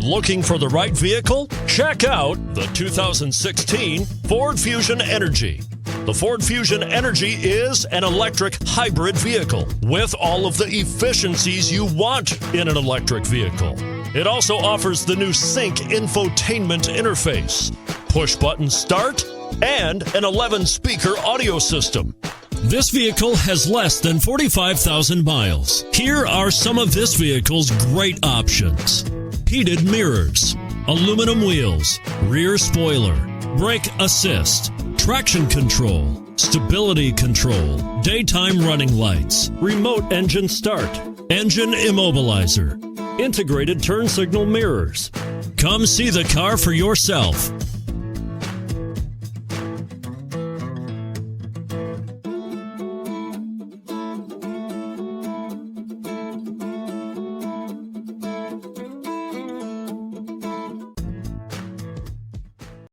Looking for the right vehicle? Check out the 2016 Ford Fusion Energi. The Ford Fusion Energi is an electric hybrid vehicle with all of the efficiencies you want in an electric vehicle. It also offers the new Sync infotainment interface, push-button start, and an 11-speaker audio system. This vehicle has less than 45,000 miles. Here are some of this vehicle's great options: heated mirrors, aluminum wheels, rear spoiler, brake assist, traction control, stability control, daytime running lights, remote engine start, engine immobilizer, integrated turn signal mirrors. Come see the car for yourself.